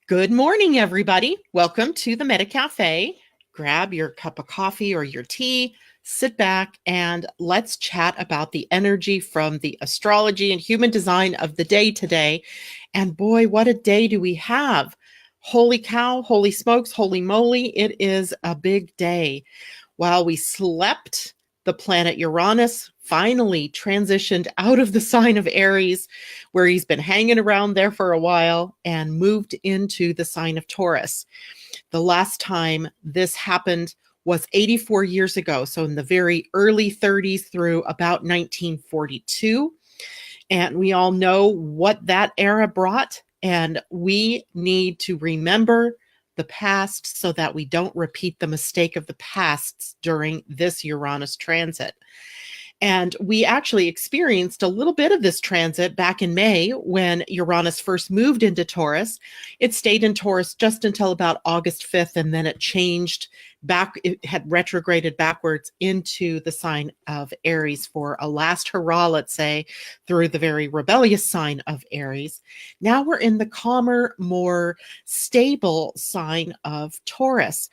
Good morning, everybody. Welcome to the Meta Cafe. Grab your cup of coffee or your tea, sit back, and let's chat about the energy from the astrology and human design of the day today. And boy, what a day do we have! Holy cow, holy smokes, holy moly, it is a big day. While we slept, the planet Uranus finally transitioned out of the sign of Aries, where he's been hanging around there for a while, and moved into the sign of Taurus. The last time this happened was 84 years ago, so in the very early 30s through about 1942. And we all know what that era brought, and we need to remember the past so that we don't repeat the mistake of the past during this Uranus transit. And we actually experienced a little bit of this transit back in May when Uranus first moved into Taurus. It stayed in Taurus just until about August 5th, and then it changed back. It had retrograded backwards into the sign of Aries for a last hurrah, let's say, through the very rebellious sign of Aries. Now we're in the calmer, more stable sign of Taurus.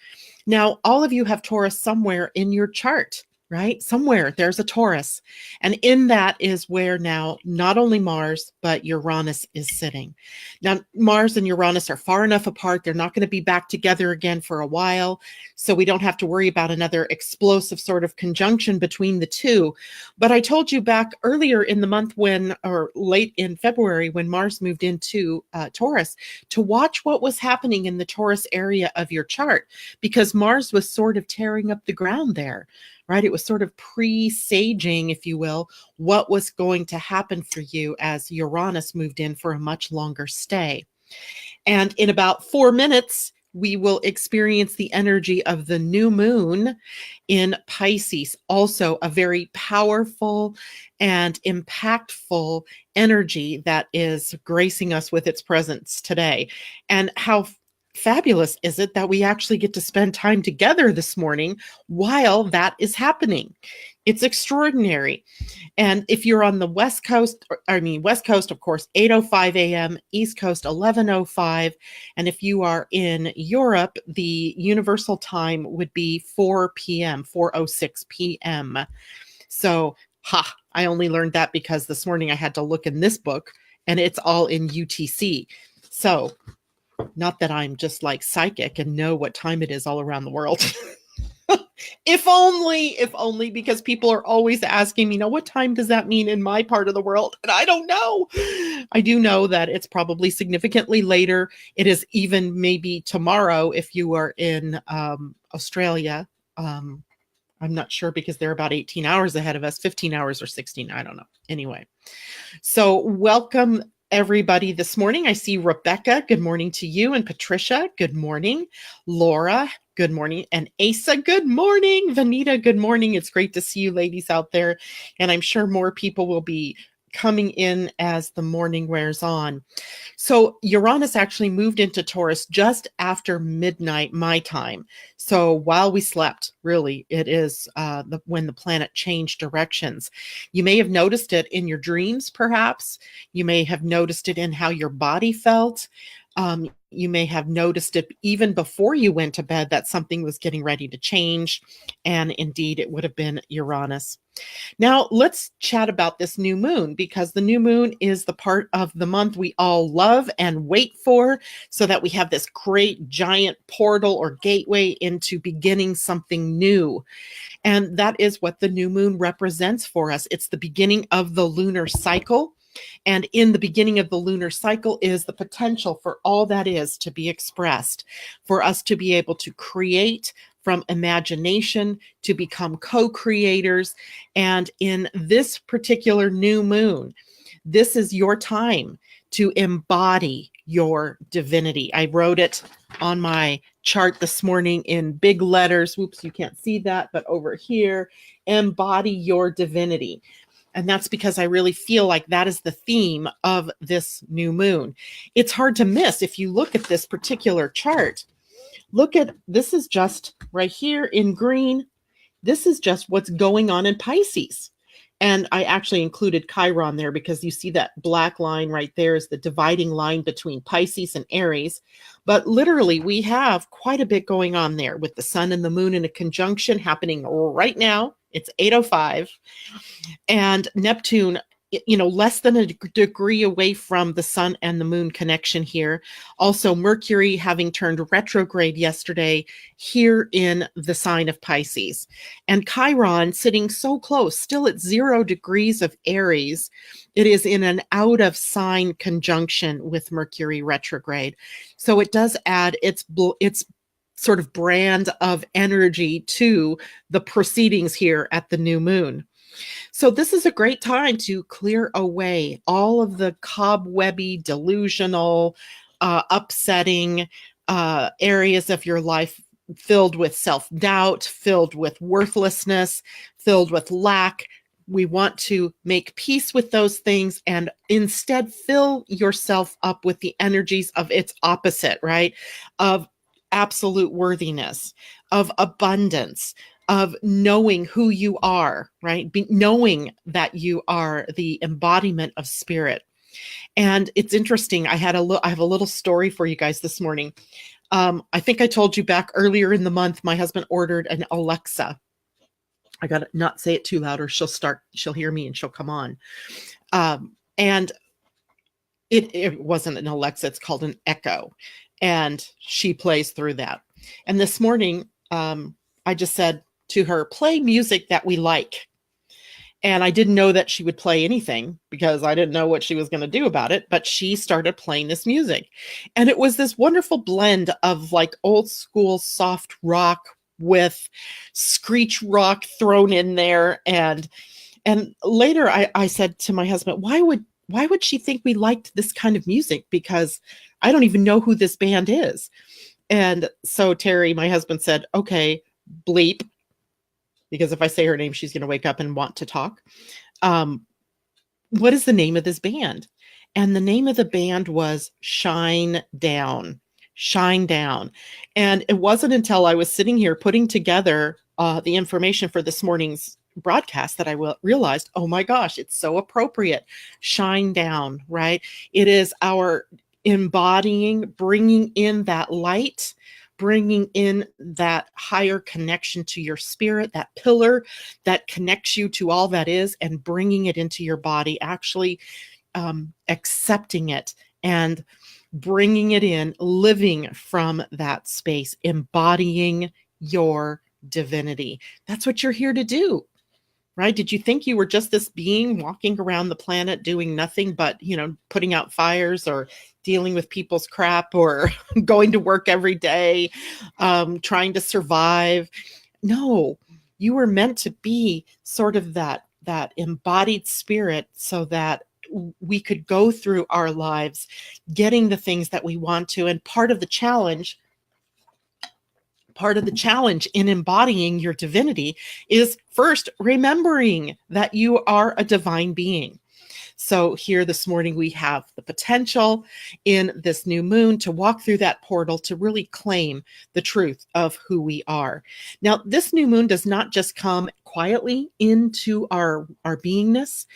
Now, all of you have Taurus somewhere in your chart, right? Somewhere there's a Taurus. And in that is where now not only Mars, but Uranus is sitting. Now, Mars and Uranus are far enough apart. They're not going to be back together again for a while. So we don't have to worry about another explosive sort of conjunction between the two. But I told you back earlier in the month or late in February, when Mars moved into Taurus, to watch what was happening in the Taurus area of your chart, because Mars was sort of tearing up the ground there. Right? It was sort of presaging, if you will, what was going to happen for you as Uranus moved in for a much longer stay. And in about 4 minutes, we will experience the energy of the new moon in Pisces, also a very powerful and impactful energy that is gracing us with its presence today. And how fabulous is it that we actually get to spend time together this morning while that is happening? It's extraordinary. And if you're on the West Coast, West Coast, of course, 8:05 a.m., East Coast, 11:05. And if you are in Europe, the universal time would be 4 p.m., 4:06 p.m. So, I only learned that because this morning I had to look in this book, and it's all in UTC. So, not that I'm just like psychic and know what time it is all around the world. If only, because people are always asking me, what time does that mean in my part of the world? And I don't know. I do know that it's probably significantly later. It is even maybe tomorrow if you are in Australia. I'm not sure because they're about 18 hours ahead of us, 15 hours or 16. I don't know. Anyway, so welcome everybody this morning. I see Rebecca, good morning to you, and Patricia, good morning. Laura, good morning, and Asa, good morning. Vanita, good morning. It's great to see you ladies out there, and I'm sure more people will be coming in as the morning wears on. So Uranus actually moved into Taurus just after midnight my time. So while we slept, really, it is when the planet changed directions. You may have noticed it in your dreams, perhaps. You may have noticed it in how your body felt. You may have noticed it even before you went to bed that something was getting ready to change. And indeed, it would have been Uranus. Now, let's chat about this new moon, because the new moon is the part of the month we all love and wait for, so that we have this great giant portal or gateway into beginning something new. And that is what the new moon represents for us. It's the beginning of the lunar cycle. And in the beginning of the lunar cycle is the potential for all that is to be expressed, for us to be able to create from imagination, to become co-creators. And in this particular new moon, this is your time to embody your divinity. I wrote it on my chart this morning in big letters. Whoops, you can't see that, but over here, embody your divinity. And that's because I really feel like that is the theme of this new moon. It's hard to miss if you look at this particular chart. Look at, this is just right here in green. This is just what's going on in Pisces. And I actually included Chiron there because you see that black line right there is the dividing line between Pisces and Aries. But literally, we have quite a bit going on there with the sun and the moon in a conjunction happening right now. It's 8:05. And Neptune, less than a degree away from the sun and the moon connection here. Also, Mercury having turned retrograde yesterday here in the sign of Pisces. And Chiron sitting so close, still at 0 degrees of Aries. It is in an out of sign conjunction with Mercury retrograde. So it does add its sort of brand of energy to the proceedings here at the new moon. So this is a great time to clear away all of the cobwebby, delusional, upsetting areas of your life filled with self-doubt, filled with worthlessness, filled with lack. We want to make peace with those things and instead fill yourself up with the energies of its opposite, right? Of absolute worthiness, of abundance, of knowing who you are, right? Knowing that you are the embodiment of spirit. And it's interesting. I have a little story for you guys this morning. I think I told you back earlier in the month, my husband ordered an Alexa. I got to not say it too loud or she'll hear me and she'll come on. And it wasn't an Alexa, it's called an Echo. And she plays through that. And this morning, I just said to her, play music that we like. And I didn't know that she would play anything because I didn't know what she was going to do about it. But she started playing this music. And it was this wonderful blend of like old school soft rock with screech rock thrown in there. And later I said to my husband, why would she think we liked this kind of music? Because I don't even know who this band is. And so Terry, my husband, said, okay, bleep. Because if I say her name, she's going to wake up and want to talk. What is the name of this band? And the name of the band was Shine Down. Shine Down. And it wasn't until I was sitting here putting together the information for this morning's broadcast that I realized, oh my gosh, it's so appropriate. Shine Down, right? It is our embodying, bringing in that light, bringing in that higher connection to your spirit, that pillar that connects you to all that is, and bringing it into your body, actually accepting it and bringing it in, living from that space, embodying your divinity. That's what you're here to do, right? Did you think you were just this being walking around the planet doing nothing but, putting out fires or dealing with people's crap or going to work every day, trying to survive? No, you were meant to be sort of that embodied spirit so that we could go through our lives getting the things that we want to. And part of the challenge in embodying your divinity is first remembering that you are a divine being. So here this morning, we have the potential in this new moon to walk through that portal to really claim the truth of who we are. Now, this new moon does not just come quietly into our beingness.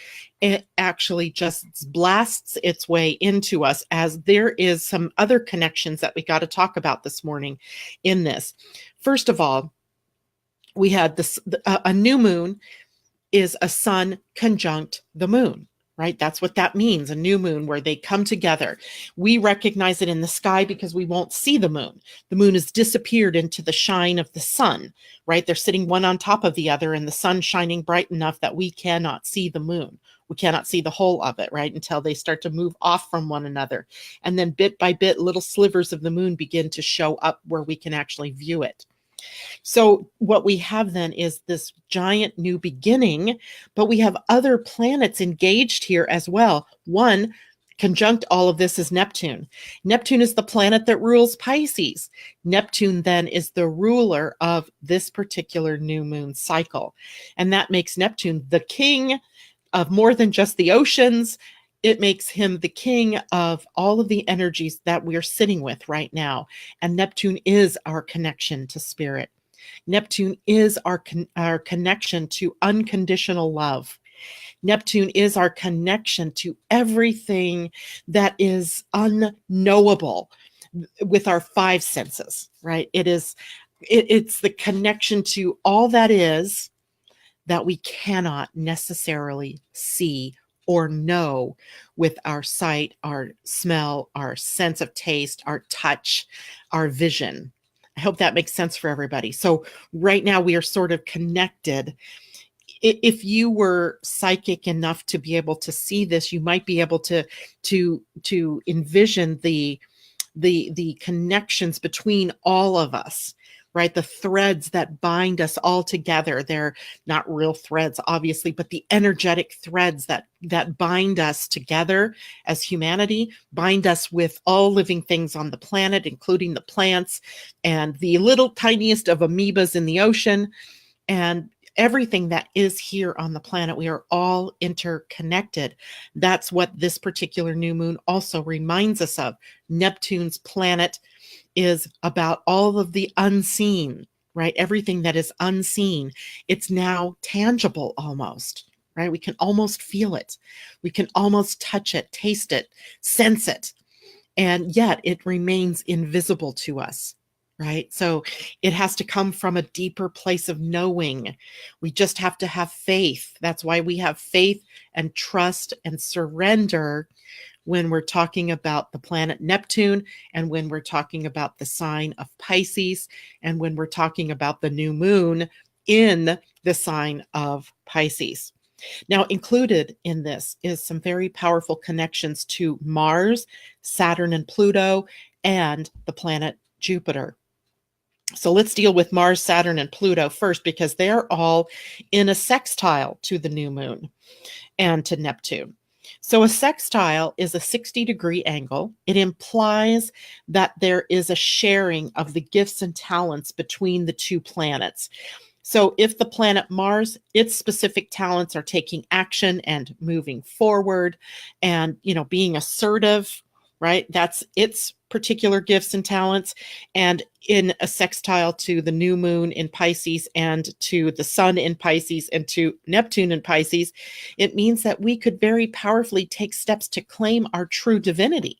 It actually just blasts its way into us, as there is some other connections that we got to talk about this morning in this. First of all, we had this, a new moon is a sun conjunct the moon. Right? That's what that means, a new moon where they come together. We recognize it in the sky because we won't see the moon. The moon has disappeared into the shine of the sun, right? They're sitting one on top of the other and the sun shining bright enough that we cannot see the moon. We cannot see the whole of it, right? Until they start to move off from one another. And then bit by bit, little slivers of the moon begin to show up where we can actually view it. So what we have then is this giant new beginning, but we have other planets engaged here as well. One conjunct all of this is Neptune. Neptune is the planet that rules Pisces. Neptune then is the ruler of this particular new moon cycle. And that makes Neptune the king of more than just the oceans. It makes him the king of all of the energies that we're sitting with right now. And Neptune is our connection to spirit. Neptune is our connection to unconditional love. Neptune is our connection to everything that is unknowable with our five senses, right? It's the connection to all that is that we cannot necessarily see or know with our sight, our smell, our sense of taste, our touch, our vision. I hope that makes sense for everybody. So right now we are sort of connected. If you were psychic enough to be able to see this, you might be able to envision the connections between all of us, right? The threads that bind us all together. They're not real threads, obviously, but the energetic threads that bind us together as humanity, bind us with all living things on the planet, including the plants and the little tiniest of amoebas in the ocean, and everything that is here on the planet. We are all interconnected. That's what this particular new moon also reminds us of. Neptune's planet is about all of the unseen, right? Everything that is unseen. It's now tangible almost, right? We can almost feel it. We can almost touch it, taste it, sense it. And yet it remains invisible to us. Right? So it has to come from a deeper place of knowing. We just have to have faith. That's why we have faith and trust and surrender when we're talking about the planet Neptune, and when we're talking about the sign of Pisces, and when we're talking about the new moon in the sign of Pisces. Now, included in this is some very powerful connections to Mars, Saturn, and Pluto, and the planet Jupiter. So let's deal with Mars, Saturn, and Pluto first, because they're all in a sextile to the new moon and to Neptune. So a sextile is a 60-degree angle. It implies that there is a sharing of the gifts and talents between the two planets. So if the planet Mars, its specific talents are taking action and moving forward and, being assertive, right? That's its particular gifts and talents. And in a sextile to the new moon in Pisces and to the sun in Pisces and to Neptune in Pisces, it means that we could very powerfully take steps to claim our true divinity,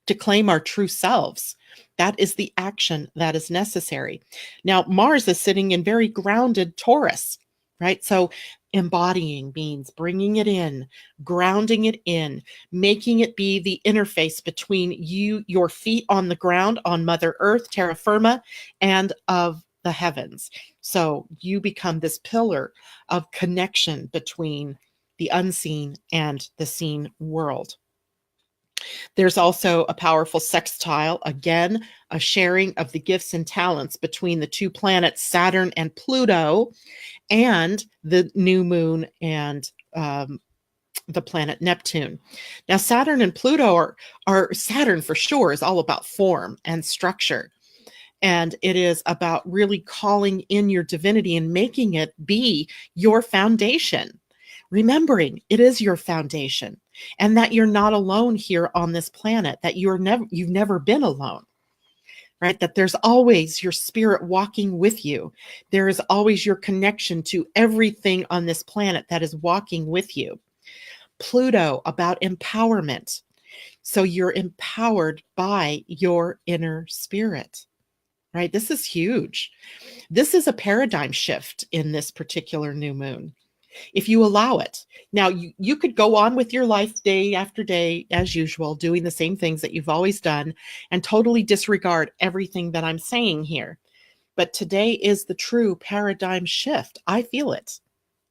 to claim our true selves. That is the action that is necessary. Now, Mars is sitting in very grounded Taurus, right? So embodying means bringing it in, grounding it in, making it be the interface between you, your feet on the ground, on Mother Earth, terra firma, and of the heavens. So you become this pillar of connection between the unseen and the seen world. There's also a powerful sextile, again, a sharing of the gifts and talents between the two planets, Saturn and Pluto, and the new moon and the planet Neptune. Now, Saturn and Pluto are Saturn for sure is all about form and structure. And it is about really calling in your divinity and making it be your foundation. Remembering it is your foundation, and that you're not alone here on this planet, that you've never been alone, right? That there's always your spirit walking with you. There is always your connection to everything on this planet that is walking with you. Pluto, about empowerment. So you're empowered by your inner spirit, right? This is huge. This is a paradigm shift in this particular new moon, if you allow it. Now, you could go on with your life day after day, as usual, doing the same things that you've always done and totally disregard everything that I'm saying here. But today is the true paradigm shift. I feel it,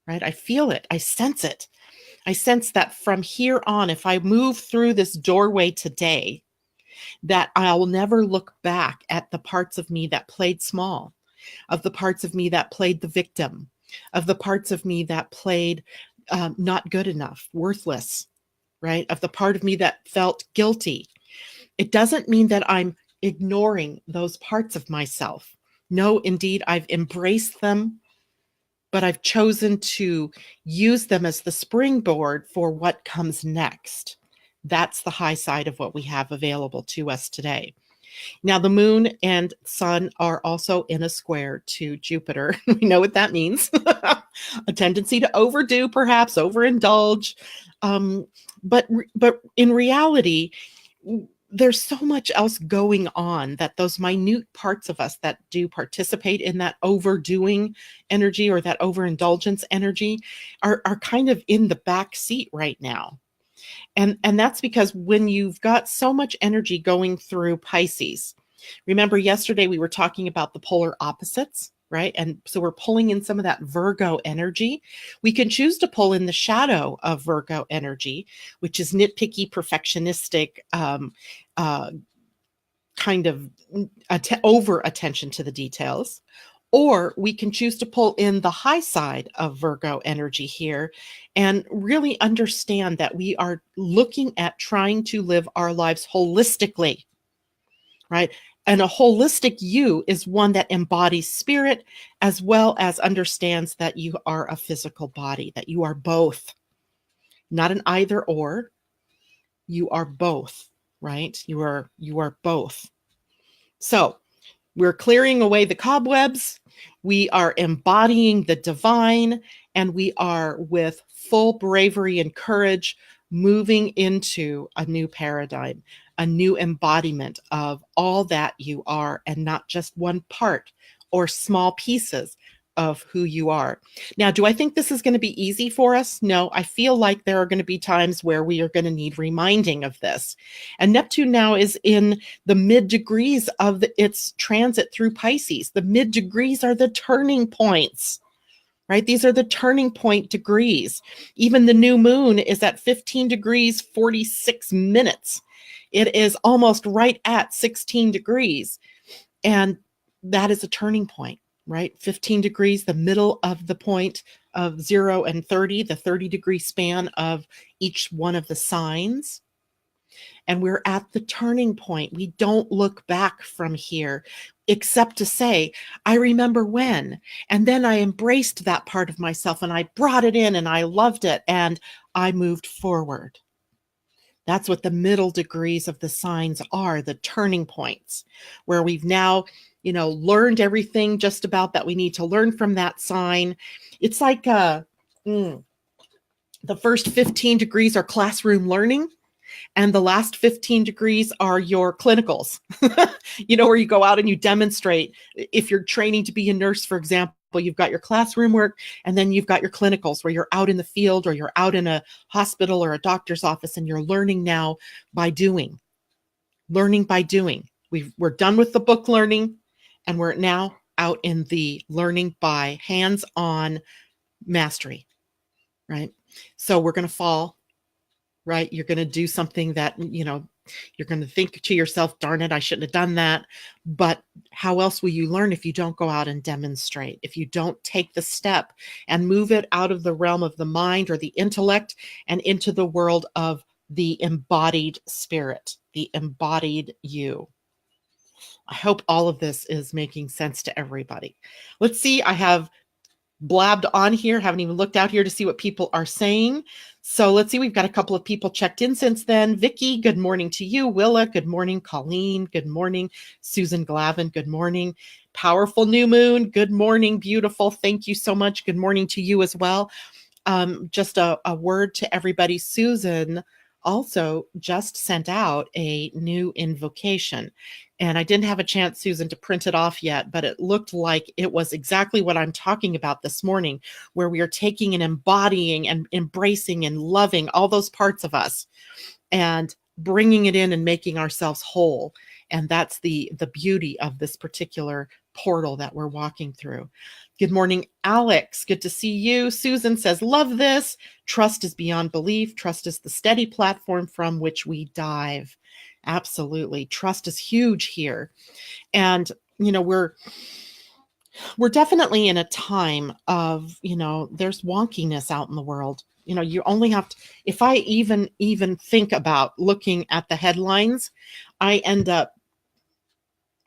right? I feel it. I sense it. I sense that from here on, if I move through this doorway today, that I will never look back at the parts of me that played small, of the parts of me that played the victim, of the parts of me that played not good enough, worthless, right? Of the part of me that felt guilty. It doesn't mean that I'm ignoring those parts of myself. No, indeed, I've embraced them, but I've chosen to use them as the springboard for what comes next. That's the high side of what we have available to us today. Now, the moon and sun are also in a square to Jupiter. We know what that means. a tendency to overdo, perhaps overindulge. Um, but in reality, there's so much else going on that those minute parts of us that do participate in that overdoing energy or that overindulgence energy are kind of in the back seat right now. And that's because when you've got so much energy going through Pisces, remember yesterday we were talking about the polar opposites, right? And so we're pulling in some of that Virgo energy. We can choose to pull in the shadow of Virgo energy, which is nitpicky, perfectionistic, uh, kind of over attention to the details. Or we can choose to pull in the high side of Virgo energy here and really understand that we are looking at trying to live our lives holistically, right? And a holistic you is one that embodies spirit as well as understands that you are a physical body, that you are both, not an either or. You are both, right? You are both. So we're clearing away the cobwebs. We are embodying the divine, and we are with full bravery and courage moving into a new paradigm, a new embodiment of all that you are, and not just one part or small pieces of who you are. Now, do I think this is going to be easy for us? No, I feel like there are going to be times where we are going to need reminding of this. And Neptune now is in the mid degrees of its transit through Pisces. The mid degrees are the turning points, right? These are the turning point degrees. Even the new moon is at 15 degrees, 46 minutes. It is almost right at 16 degrees. And that is a turning point, right? 15 degrees, the middle of the point of 0 and 30, the 30-degree span of each one of the signs. And we're at the turning point. We don't look back from here, except to say, I remember when. And then I embraced that part of myself and I brought it in and I loved it and I moved forward. That's what the middle degrees of the signs are, the turning points, where we've now, learned everything just about that we need to learn from that sign. It's like the first 15 degrees are classroom learning. And the last 15 degrees are your clinicals, where you go out and you demonstrate. If you're training to be a nurse, for example, you've got your classroom work and then you've got your clinicals where you're out in the field or you're out in a hospital or a doctor's office and you're learning now by doing. Learning by doing. We're done with the book learning and we're now out in the learning by hands-on mastery, right? So we're going to fall. Right? You're going to do something that, you're going to think to yourself, darn it, I shouldn't have done that. But how else will you learn if you don't go out and demonstrate, if you don't take the step and move it out of the realm of the mind or the intellect and into the world of the embodied spirit, the embodied you? I hope all of this is making sense to everybody. Let's see. I have blabbed on here, haven't even looked out here to see what people are saying. So let's see, we've got a couple of people checked in since then. Vicky, good morning to you. Willa, good morning. Colleen, good morning. Susan Glavin, good morning. Powerful new moon, good morning. Beautiful. Thank you so much. Good morning to you as well. Just a word to everybody. Susan also just sent out a new invocation. And I didn't have a chance, Susan, to print it off yet, but it looked like it was exactly what I'm talking about this morning, where we are taking and embodying and embracing and loving all those parts of us and bringing it in and making ourselves whole. And that's the beauty of this particular portal that we're walking through. Good morning, Alex. Good to see you. Susan says, love this. Trust is beyond belief. Trust is the steady platform from which we dive. Absolutely. Trust is huge here. And, we're definitely in a time of, there's wonkiness out in the world. You only have to, if I even think about looking at the headlines, I end up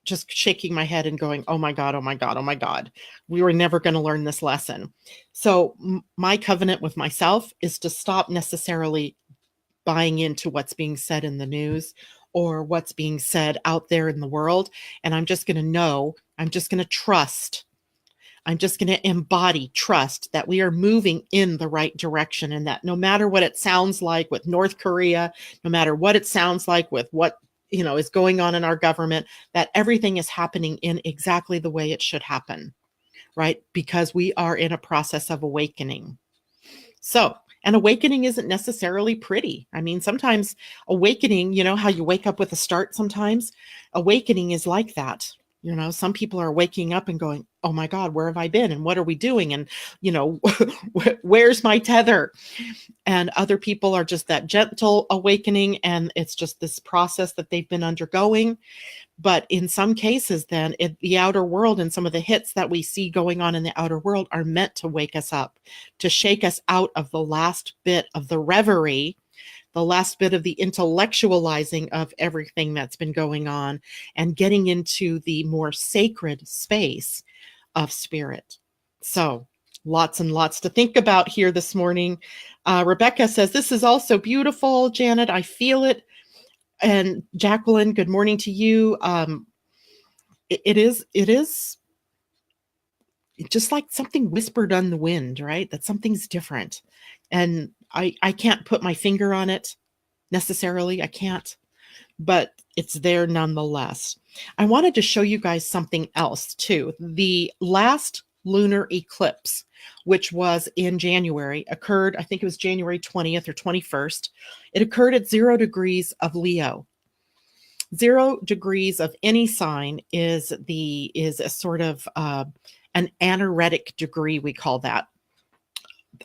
just shaking my head and going, oh my God, oh my God, oh my God. We were never going to learn this lesson. So my covenant with myself is to stop necessarily buying into what's being said in the news or what's being said out there in the world. And I'm just going to know, I'm just going to trust. I'm just going to embody trust that we are moving in the right direction, and that no matter what it sounds like with North Korea, no matter what it sounds like with what is going on in our government, that everything is happening in exactly the way it should happen, right? Because we are in a process of awakening. So, and awakening isn't necessarily pretty. I mean, sometimes awakening, how you wake up with a start sometimes, awakening is like that. Some people are waking up and going, oh my God, where have I been? And what are we doing? And, where's my tether? And other people are just that gentle awakening. And it's just this process that they've been undergoing. But in some cases, then the outer world and some of the hits that we see going on in the outer world are meant to wake us up, to shake us out of the last bit of the reverie, the last bit of the intellectualizing of everything that's been going on, and getting into the more sacred space of spirit. So lots and lots to think about here this morning. Rebecca says, this is also beautiful. Janet, I feel it. And Jacqueline, good morning to you. It is just like something whispered on the wind, right? That something's different. And I can't put my finger on it necessarily. I can't, but it's there nonetheless. I wanted to show you guys something else too. The last lunar eclipse, which was in January, occurred, I think it was January 20th or 21st. It occurred at 0 degrees of Leo. 0 degrees of any sign is a sort of an anaretic degree, we call that.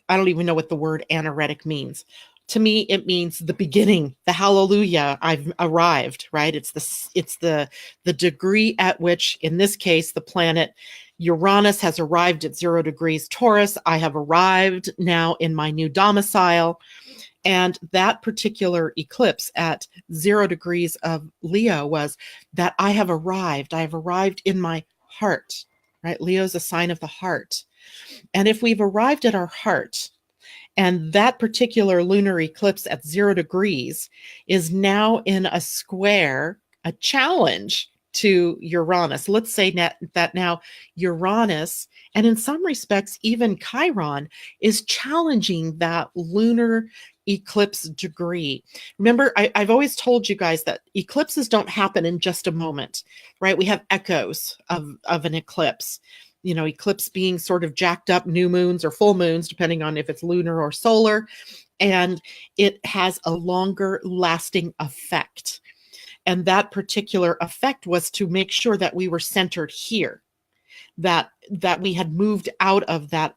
I don't even know what the word anaretic means. To me, it means the beginning, the hallelujah, I've arrived, right? It's the degree at which, in this case, the planet Uranus has arrived at 0 degrees Taurus. I have arrived now in my new domicile. And that particular eclipse at 0 degrees of Leo was that I have arrived. I have arrived in my heart, right? Leo's a sign of the heart. And if we've arrived at our heart, and that particular lunar eclipse at 0 degrees is now in a square, a challenge to Uranus. Let's say that now Uranus, and in some respects, even Chiron, is challenging that lunar eclipse degree. Remember, I've always told you guys that eclipses don't happen in just a moment, right? We have echoes of an eclipse. Eclipse being sort of jacked up new moons or full moons, depending on if it's lunar or solar. And it has a longer lasting effect. And that particular effect was to make sure that we were centered here, that we had moved out of that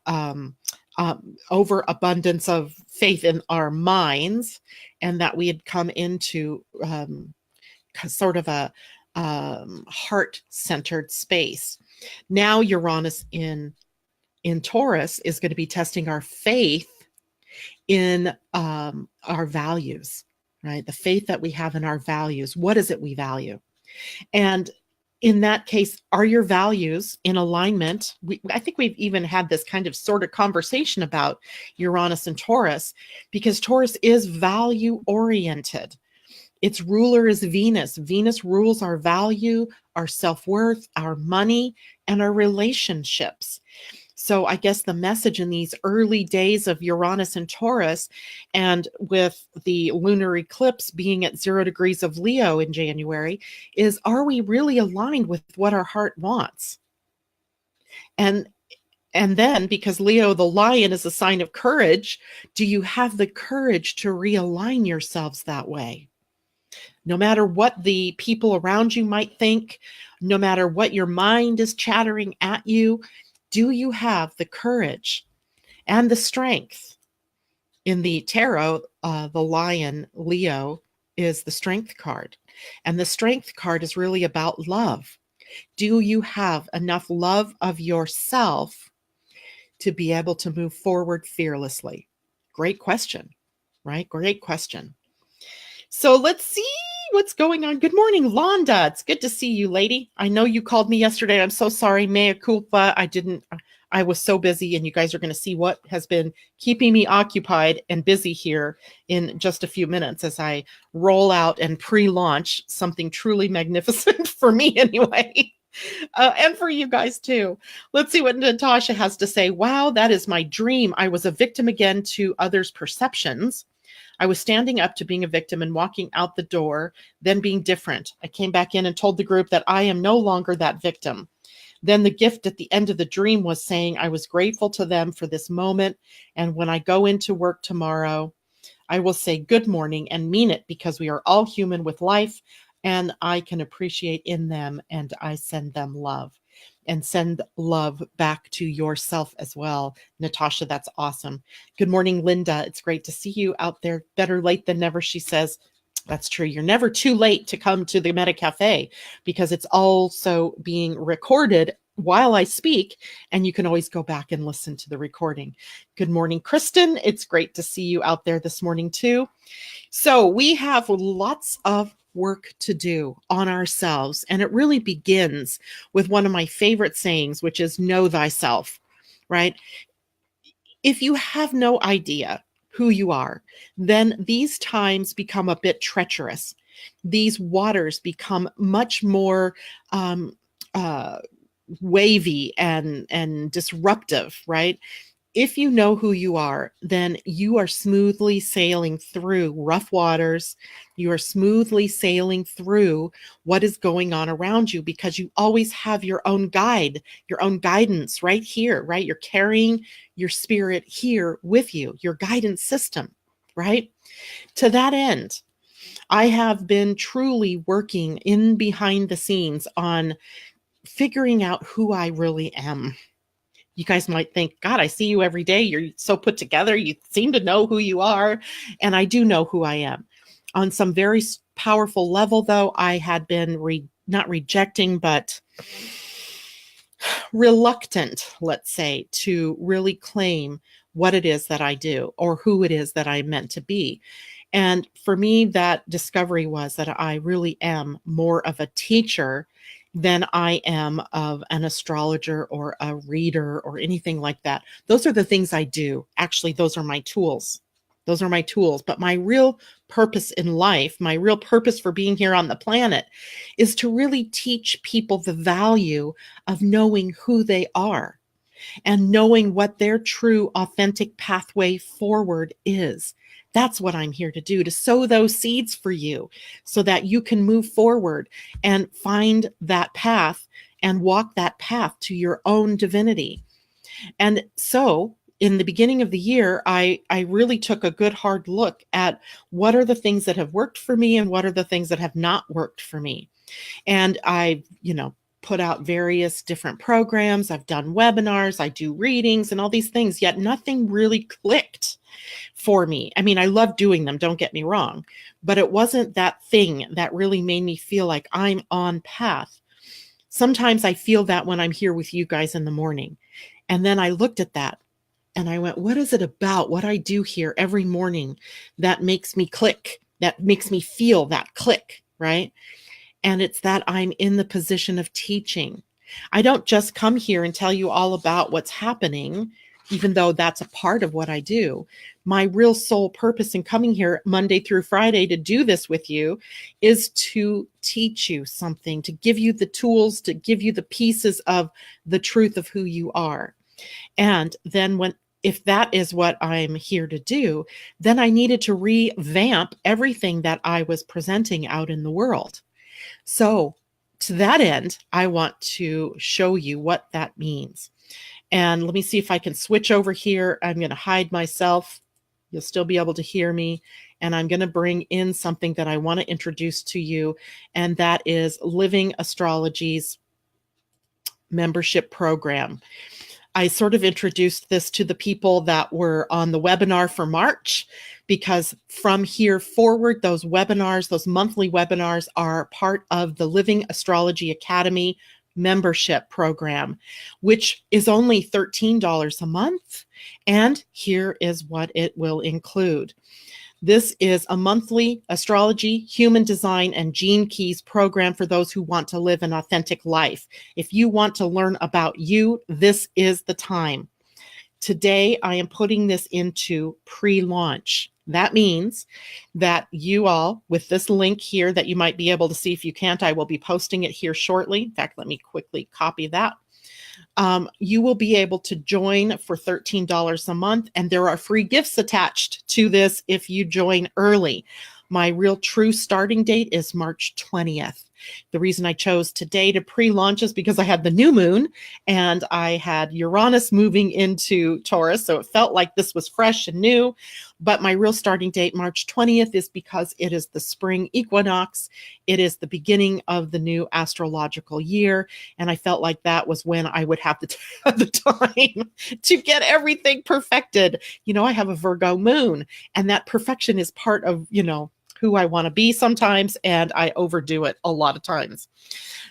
overabundance of faith in our minds, and that we had come into sort of a heart-centered space. Now Uranus in Taurus is going to be testing our faith in our values, right? The faith that we have in our values. What is it we value? And in that case, are your values in alignment? I think we've even had this kind of sort of conversation about Uranus and Taurus, because Taurus is value oriented. Its ruler is Venus. Venus rules our value, our self-worth, our money, and our relationships. So I guess the message in these early days of Uranus and Taurus, and with the lunar eclipse being at 0 degrees of Leo in January, is, are we really aligned with what our heart wants? And then, because Leo, the lion, is a sign of courage, do you have the courage to realign yourselves that way? No matter what the people around you might think, no matter what your mind is chattering at you, do you have the courage and the strength? In the tarot, the lion, Leo, is the strength card. And the strength card is really about love. Do you have enough love of yourself to be able to move forward fearlessly? Great question, right? Great question. So let's see what's going on. Good morning, Londa. It's good to see you, lady. I know you called me yesterday. I'm so sorry. Mea culpa. I was so busy, and you guys are going to see what has been keeping me occupied and busy here in just a few minutes as I roll out and pre-launch something truly magnificent for me anyway. And for you guys too. Let's see what Natasha has to say. Wow, that is my dream. I was a victim again to others' perceptions. I was standing up to being a victim and walking out the door, then being different. I came back in and told the group that I am no longer that victim. Then the gift at the end of the dream was saying I was grateful to them for this moment. And when I go into work tomorrow, I will say good morning and mean it because we are all human with life and I can appreciate in them and I send them love and send love back to yourself as well. Natasha, that's awesome. Good morning, Linda. It's great to see you out there. Better late than never, she says. That's true. You're never too late to come to the Meta Cafe because it's also being recorded while I speak, and you can always go back and listen to the recording. Good morning, Kristen. It's great to see you out there this morning too. So we have lots of work to do on ourselves, and it really begins with one of my favorite sayings, which is know thyself, right? If you have no idea who you are, then these times become a bit treacherous. These waters become much more uh, wavy and disruptive, right? If you know who you are, then you are smoothly sailing through rough waters. You are smoothly sailing through what is going on around you because you always have your own guide, your own guidance right here, right? You're carrying your spirit here with you, your guidance system, right? To that end, I have been truly working in behind the scenes on figuring out who I really am. You guys might think, God, I see you every day. You're so put together. You seem to know who you are. And I do know who I am. On some very powerful level, though, I had been not rejecting, but reluctant, let's say, to really claim what it is that I do or who it is that I'm meant to be. And for me, that discovery was that I really am more of a teacher than I am of an astrologer or a reader or anything like that. Those are the things I do. Actually, those are my tools. Those are my tools. But my real purpose in life, my real purpose for being here on the planet is to really teach people the value of knowing who they are and knowing what their true, authentic pathway forward is. That's what I'm here to do, to sow those seeds for you so that you can move forward and find that path and walk that path to your own divinity. And so in the beginning of the year, I really took a good hard look at what are the things that have worked for me and what are the things that have not worked for me. And I, put out various different programs. I've done webinars, I do readings and all these things, yet nothing really clicked for me. I mean, I love doing them, don't get me wrong, but it wasn't that thing that really made me feel like I'm on path. Sometimes I feel that when I'm here with you guys in the morning. And then I looked at that and I went, what is it about what I do here every morning that makes me click, that makes me feel that click, right? And it's that I'm in the position of teaching. I don't just come here and tell you all about what's happening, even though that's a part of what I do. My real sole purpose in coming here Monday through Friday to do this with you is to teach you something, to give you the tools, to give you the pieces of the truth of who you are. And then if that is what I'm here to do, then I needed to revamp everything that I was presenting out in the world. So to that end, I want to show you what that means. And let me see if I can switch over here. I'm going to hide myself. You'll still be able to hear me. And I'm going to bring in something that I want to introduce to you. And that is Living Astrology's membership program. I sort of introduced this to the people that were on the webinar for March, because from here forward, those webinars, those monthly webinars are part of the Living Astrology Academy membership program, which is only $13 a month. And here is what it will include. This is a monthly astrology, human design, and gene keys program for those who want to live an authentic life. If you want to learn about you, this is the time. Today, I am putting this into pre-launch. That means that you all, with this link here that you might be able to see, if you can't, I will be posting it here shortly. In fact, let me quickly copy that. You will be able to join for $13 a month, and there are free gifts attached to this if you join early. My real true starting date is March 20th. The reason I chose today to pre-launch is because I had the new moon and I had Uranus moving into Taurus. So it felt like this was fresh and new. But my real starting date, March 20th, is because it is the spring equinox. It is the beginning of the new astrological year. And I felt like that was when I would have the time to get everything perfected. You know, I have a Virgo moon, and that perfection is part of, who I want to be sometimes, and I overdo it a lot of times.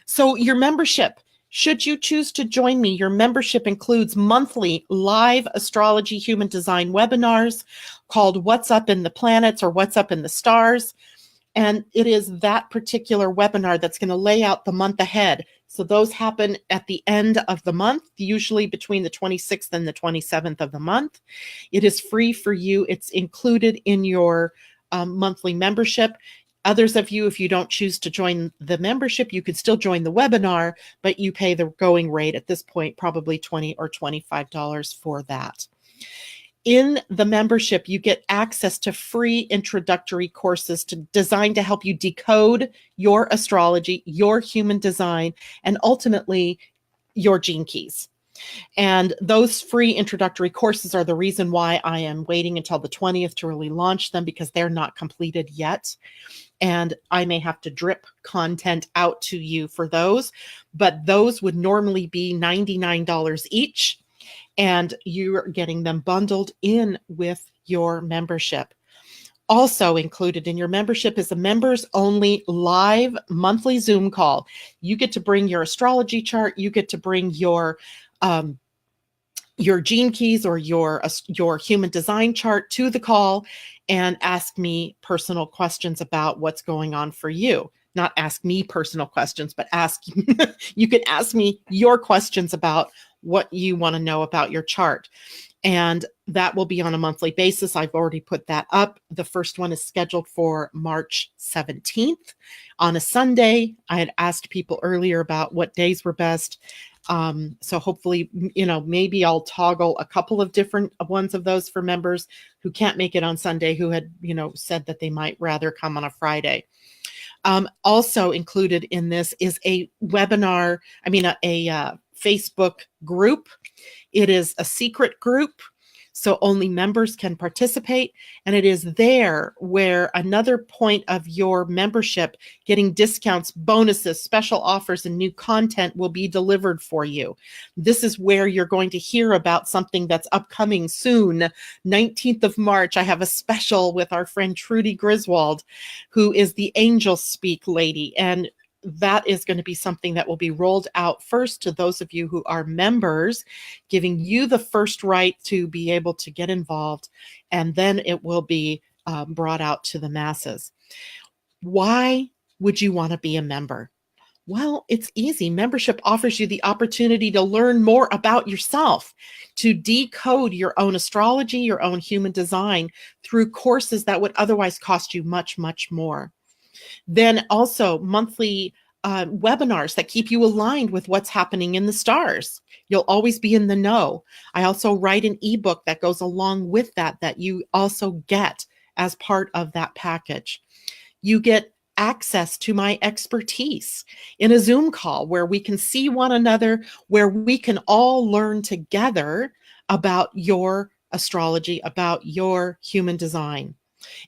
So your membership, should you choose to join me, your membership includes monthly live astrology human design webinars called What's Up in the Planets or What's Up in the Stars. And it is that particular webinar that's going to lay out the month ahead. So those happen at the end of the month, usually between the 26th and the 27th of the month. It is free for you. It's included in your monthly membership. Others of you, if you don't choose to join the membership, you could still join the webinar, but you pay the going rate at this point, probably $20 or $25 for that. In the membership, you get access to free introductory courses designed to help you decode your astrology, your human design, and ultimately your gene keys. And those free introductory courses are the reason why I am waiting until the 20th to really launch them, because they're not completed yet. And I may have to drip content out to you for those, but those would normally be $99 each. And you're getting them bundled in with your membership. Also included in your membership is a members only live monthly Zoom call. You get to bring your astrology chart. You get to bring your gene keys or your human design chart to the call and ask me personal questions about what's going on for you. Not ask me personal questions, but you can ask me your questions about what you want to know about your chart. And that will be on a monthly basis. I've already put that up. The first one is scheduled for March 17th on a Sunday. I had asked people earlier about what days were best. So hopefully, maybe I'll toggle a couple of different ones of those for members who can't make it on Sunday, who had, said that they might rather come on a Friday. Also included in this is a webinar, a Facebook group. It is a secret group, so only members can participate. And it is there where another point of your membership, getting discounts, bonuses, special offers, and new content will be delivered for you. This is where you're going to hear about something that's upcoming soon. 19th of March, I have a special with our friend Trudy Griswold, who is the Angel Speak lady. And that is going to be something that will be rolled out first to those of you who are members, giving you the first right to be able to get involved, and then it will be brought out to the masses. Why would you want to be a member? Well, it's easy. Membership offers you the opportunity to learn more about yourself, to decode your own astrology, your own human design through courses that would otherwise cost you much, much more. Then also monthly webinars that keep you aligned with what's happening in the stars. You'll always be in the know. I also write an ebook that goes along with that you also get as part of that package. You get access to my expertise in a Zoom call where we can see one another, where we can all learn together about your astrology, about your human design.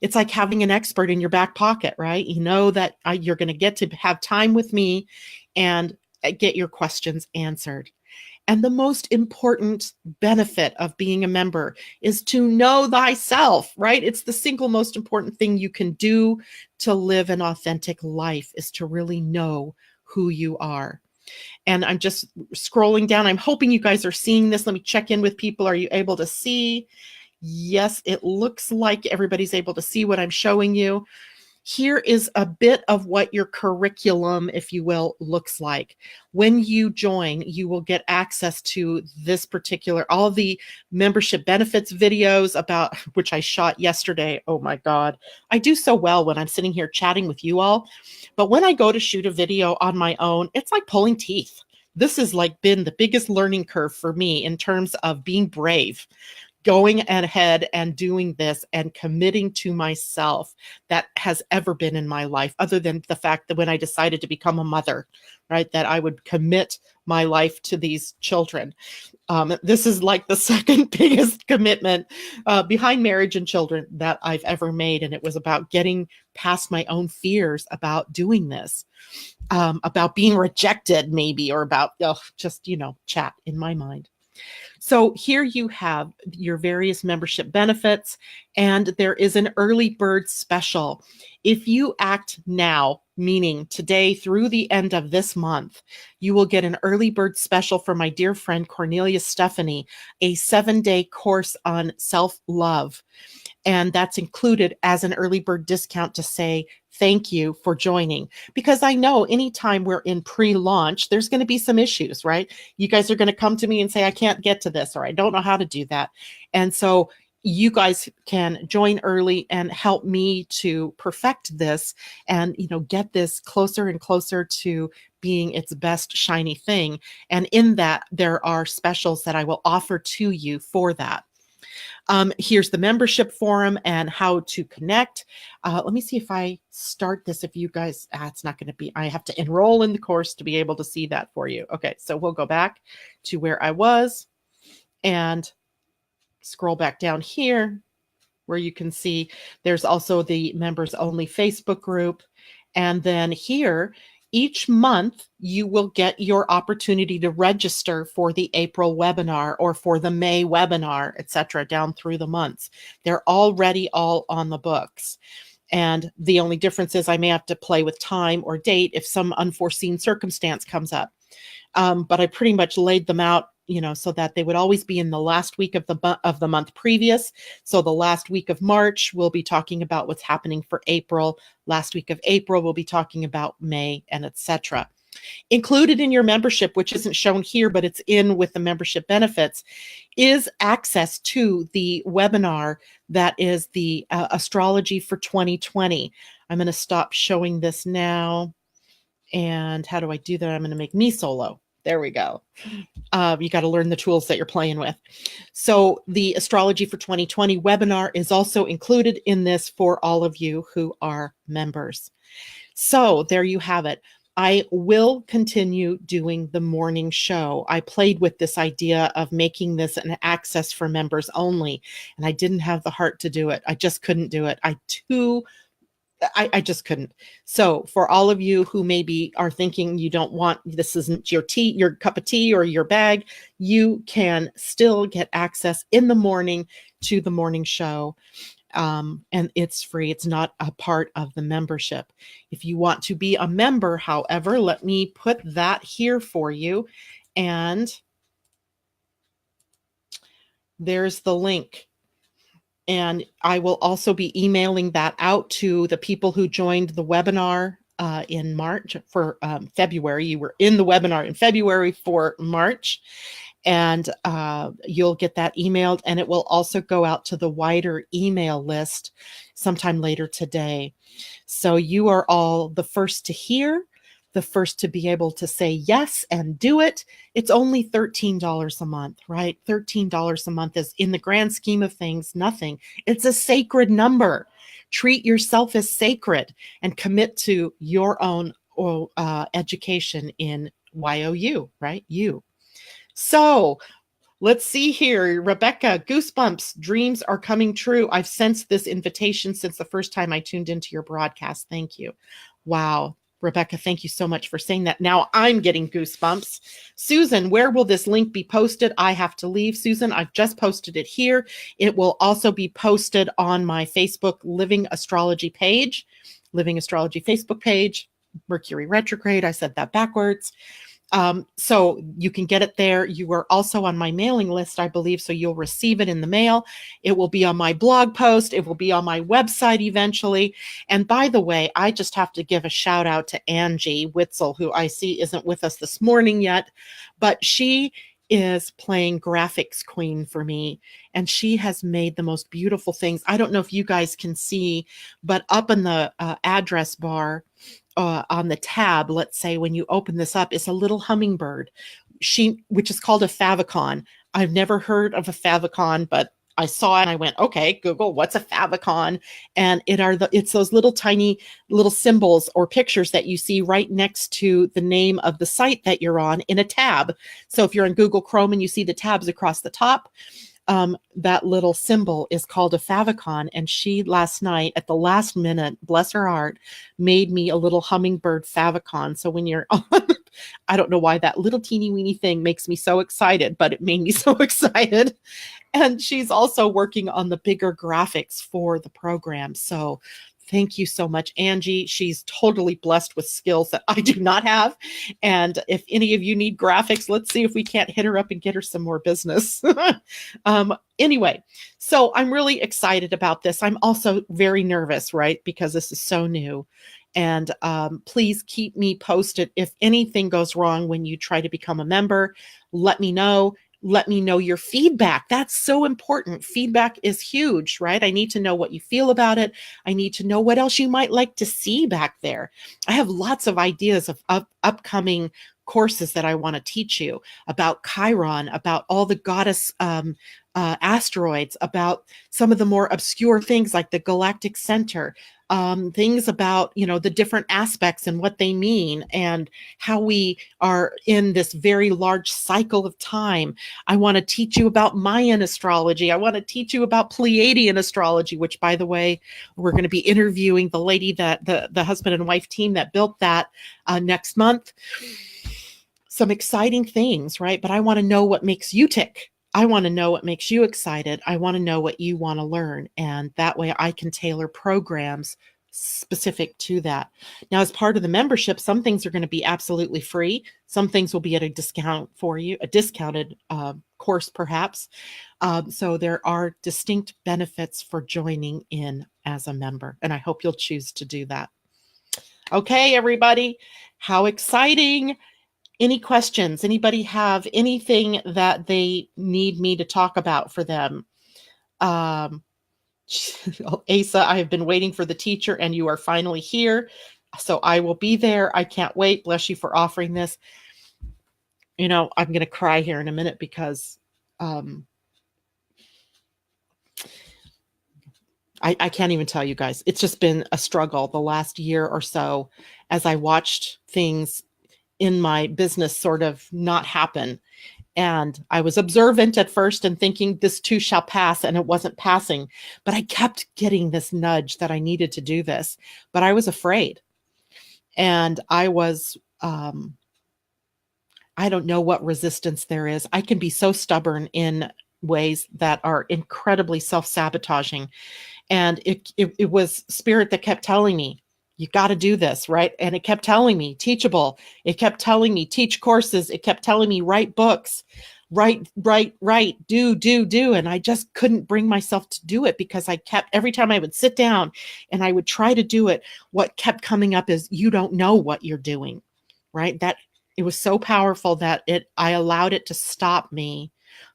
It's like having an expert in your back pocket, right? You know that you're going to get to have time with me and get your questions answered. And the most important benefit of being a member is to know thyself, right? It's the single most important thing you can do to live an authentic life, is to really know who you are. And I'm just scrolling down. I'm hoping you guys are seeing this. Let me check in with people. Are you able to see? Yes, it looks like everybody's able to see what I'm showing you. here is a bit of what your curriculum, if you will, looks like. When you join, you will get access to this particular, all the membership benefits videos about which I shot yesterday. Oh my God. I do so well when I'm sitting here chatting with you all. But when I go to shoot a video on my own, it's like pulling teeth. This has like been the biggest learning curve for me in terms of being brave, going ahead and doing this and committing to myself that has ever been in my life, other than the fact that when I decided to become a mother, right, that I would commit my life to these children. This is like the second biggest commitment behind marriage and children that I've ever made. And it was about getting past my own fears about doing this, about being rejected maybe, or about just, chat in my mind. So here you have your various membership benefits, and there is an early bird special. If you act now, meaning today through the end of this month, you will get an early bird special from my dear friend Cornelia Stephanie, a 7-day course on self-love. And that's included as an early bird discount to say thank you for joining. Because I know anytime we're in pre-launch, there's going to be some issues, right? You guys are going to come to me and say, I can't get to this, or I don't know how to do that. And so you guys can join early and help me to perfect this and, get this closer and closer to being its best shiny thing. And in that, there are specials that I will offer to you for that. Here's the membership forum and how to connect. Let me see if I start this. If you guys, it's not going to be, I have to enroll in the course to be able to see that for you. Okay, so we'll go back to where I was and scroll back down here where you can see there's also the members only Facebook group. And then here, each month, you will get your opportunity to register for the April webinar or for the May webinar, etc., down through the months. They're already all on the books. And the only difference is I may have to play with time or date if some unforeseen circumstance comes up. But I pretty much laid them out, so that they would always be in the last week of the month previous. So the last week of March, we'll be talking about what's happening for April. Last week of April, we'll be talking about May, and etc. Included in your membership, which isn't shown here, but it's in with the membership benefits, is access to the webinar that is the Astrology for 2020. I'm going to stop showing this now. And how do I do that? I'm going to make me solo. There we go. You got to learn the tools that you're playing with. So the Astrology for 2020 webinar is also included in this for all of you who are members. So there you have it. I will continue doing the morning show. I played with this idea of making this an access for members only, and I didn't have the heart to do it. I just couldn't do it. I just couldn't. So for all of you who maybe are thinking you don't want, this isn't your tea, your cup of tea or your bag, you can still get access in the morning to the morning show. And it's free. It's not a part of the membership. If you want to be a member, however, let me put that here for you. And there's the link. And I will also be emailing that out to the people who joined the webinar in March for February. You were in the webinar in February for March, and you'll get that emailed, and it will also go out to the wider email list sometime later today. So you are all the first to hear, the first to be able to say yes and do it. It's only $13 a month, right? $13 a month is, in the grand scheme of things, nothing. It's a sacred number. Treat yourself as sacred and commit to your own education in YOU, right? You. So let's see here. Rebecca, goosebumps, dreams are coming true. I've sensed this invitation since the first time I tuned into your broadcast. Thank you. Wow. Rebecca, thank you so much for saying that. Now I'm getting goosebumps. Susan, where will this link be posted? I have to leave. Susan, I've just posted it here. It will also be posted on my Facebook Living Astrology page, Living Astrology Facebook page. Mercury retrograde, I said that backwards. So you can get it there. You are also on my mailing list, I believe, so you'll receive it in the mail. It will be on my blog post. It will be on my website eventually. And by the way, I just have to give a shout out to Angie Witzel, who I see isn't with us this morning yet, but she is playing graphics queen for me, and she has made the most beautiful things. I don't know if you guys can see, but up in the address bar, on the tab, let's say when you open this up, is a little hummingbird, which is called a favicon. I've never heard of a favicon, but I saw it and I went, okay, Google, what's a favicon? And it's those little tiny little symbols or pictures that you see right next to the name of the site that you're on in a tab. So if you're in Google Chrome and you see the tabs across the top, that little symbol is called a favicon. And she last night at the last minute, bless her heart, made me a little hummingbird favicon. So when you're on, I don't know why that little teeny weeny thing makes me so excited, but it made me so excited. And she's also working on the bigger graphics for the program. So thank you so much, Angie. She's totally blessed with skills that I do not have. And if any of you need graphics, let's see if we can't hit her up and get her some more business. Anyway, so I'm really excited about this. I'm also very nervous, right? Because this is so new. And please keep me posted. If anything goes wrong when you try to become a member, let me know. Let me know your feedback. That's so important. Feedback is huge, right? I need to know what you feel about it. I need to know what else you might like to see back there. I have lots of ideas of upcoming courses that I want to teach you about Chiron, about all the goddess asteroids, about some of the more obscure things like the galactic center, things about, the different aspects and what they mean and how we are in this very large cycle of time. I want to teach you about Mayan astrology. I want to teach you about Pleiadian astrology, which, by the way, we're going to be interviewing the lady that the husband and wife team that built that next month. Some exciting things, right? But I want to know what makes you tick. I want to know what makes you excited. I want to know what you want to learn. And that way I can tailor programs specific to that. Now, as part of the membership, some things are going to be absolutely free. Some things will be at a discount for you, a discounted course, perhaps. So there are distinct benefits for joining in as a member. And I hope you'll choose to do that. Okay, everybody, how exciting. Any questions? Anybody have anything that they need me to talk about for them? Asa, I have been waiting for the teacher and you are finally here. So I will be there. I can't wait. Bless you for offering this. I'm going to cry here in a minute because I can't even tell you guys. It's just been a struggle the last year or so as I watched things in my business sort of not happen. And I was observant at first and thinking this too shall pass, and it wasn't passing. But I kept getting this nudge that I needed to do this. But I was afraid. And I was, I don't know what resistance there is. I can be so stubborn in ways that are incredibly self-sabotaging. And it was spirit that kept telling me, you got to do this, right? And it kept telling me teachable. It kept telling me teach courses. It kept telling me write books, write, do. And I just couldn't bring myself to do it because every time I would sit down and I would try to do it, what kept coming up is you don't know what you're doing, right? That it was so powerful that I allowed it to stop me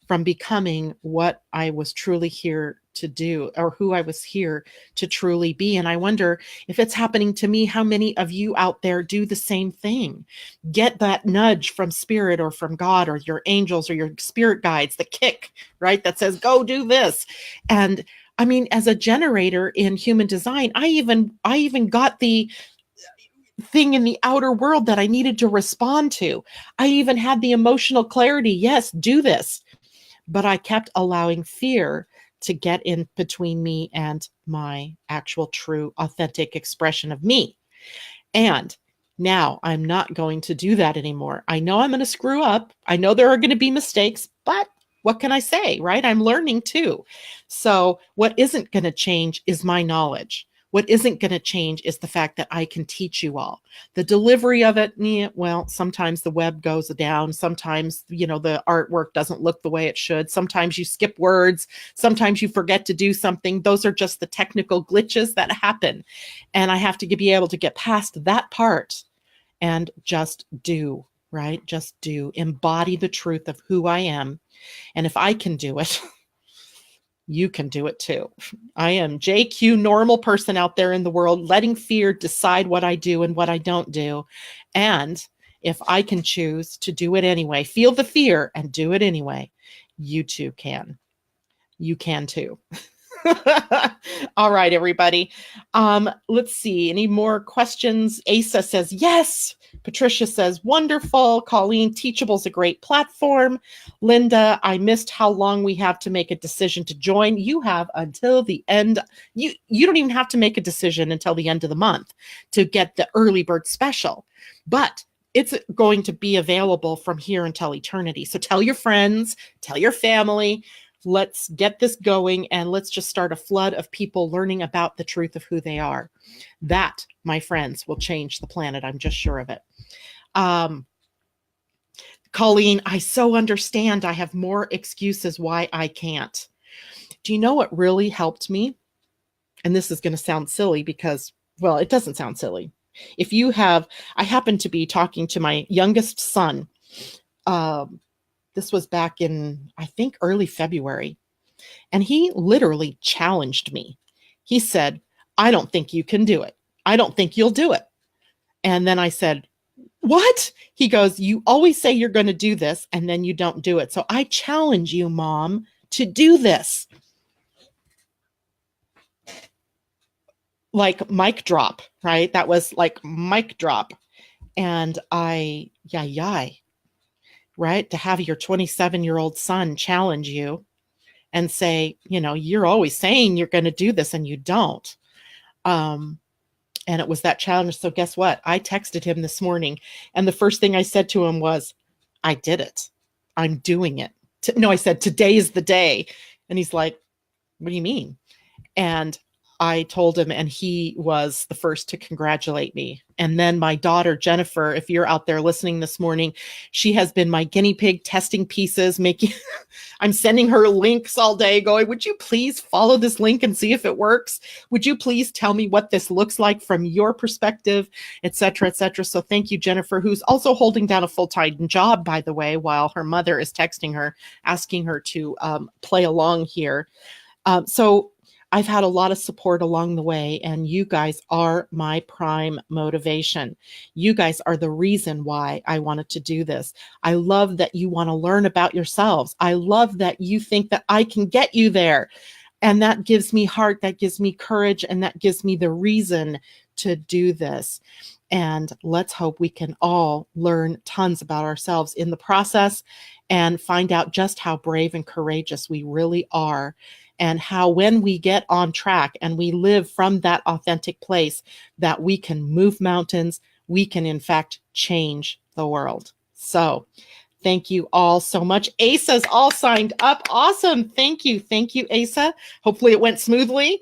from becoming what I was truly here to do or who I was here to truly be. And I wonder if it's happening to me, how many of you out there do the same thing? Get that nudge from spirit or from God or your angels or your spirit guides, the kick, right? That says, go do this. And I mean, as a generator in human design, I even got the thing in the outer world that I needed to respond to. I even had the emotional clarity. Yes, do this. But I kept allowing fear to get in between me and my actual, true, authentic expression of me. And now I'm not going to do that anymore. I know I'm going to screw up. I know there are going to be mistakes, but what can I say, right? I'm learning too. So what isn't going to change is my knowledge. What isn't going to change is the fact that I can teach you all. The delivery of it, well, sometimes the web goes down. Sometimes, the artwork doesn't look the way it should. Sometimes you skip words. Sometimes you forget to do something. Those are just the technical glitches that happen. And I have to be able to get past that part and just do, right? Just do. Embody the truth of who I am. And if I can do it, you can do it too. I am JQ, normal person out there in the world, letting fear decide what I do and what I don't do. And if I can choose to do it anyway, feel the fear and do it anyway, you too can. You can too. All right, everybody. Let's see. Any more questions? Asa says, yes. Patricia says, wonderful. Colleen, Teachable is a great platform. Linda, I missed how long we have to make a decision to join. You have until the end. You don't even have to make a decision until the end of the month to get the early bird special. But it's going to be available from here until eternity. So tell your friends, tell your family. Let's get this going and let's just start a flood of people learning about the truth of who they are. That, my friends, will change the planet. I'm just sure of it. Colleen, I so understand. I have more excuses why I can't. Do you know what really helped me? And this is going to sound silly because, well, it doesn't sound silly. I happen to be talking to my youngest son. This was back in, I think, early February. And he literally challenged me. He said, I don't think you can do it. I don't think you'll do it. And then I said, what? He goes, you always say you're going to do this and then you don't do it. So I challenge you, Mom, to do this. Like mic drop, right? That was like mic drop. And right? To have your 27-year-old son challenge you and say, you're always saying you're going to do this and you don't. And it was that challenge. So guess what? I texted him this morning. And the first thing I said to him was, I did it. I'm doing it. No, I said, today is the day. And he's like, what do you mean? And I told him, and he was the first to congratulate me. And then my daughter, Jennifer, if you're out there listening this morning, she has been my guinea pig testing pieces, I'm sending her links all day going, would you please follow this link and see if it works? Would you please tell me what this looks like from your perspective, et cetera, et cetera. So thank you, Jennifer, who's also holding down a full-time job, by the way, while her mother is texting her, asking her to play along here. So I've had a lot of support along the way, and you guys are my prime motivation. You guys are the reason why I wanted to do this. I love that you want to learn about yourselves. I love that you think that I can get you there. And that gives me heart, that gives me courage, and that gives me the reason to do this. And let's hope we can all learn tons about ourselves in the process and find out just how brave and courageous we really are. And how when we get on track and we live from that authentic place, that we can move mountains, we can in fact change the world. So thank you all so much. Asa's all signed up. Awesome. Thank you. Thank you, Asa. Hopefully it went smoothly.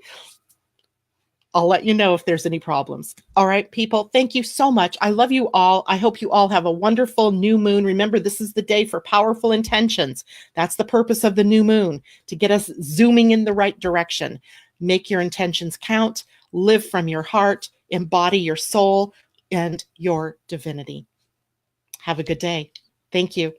I'll let you know if there's any problems. All right, people, thank you so much. I love you all. I hope you all have a wonderful new moon. Remember, this is the day for powerful intentions. That's the purpose of the new moon, to get us zooming in the right direction. Make your intentions count, live from your heart, embody your soul and your divinity. Have a good day. Thank you.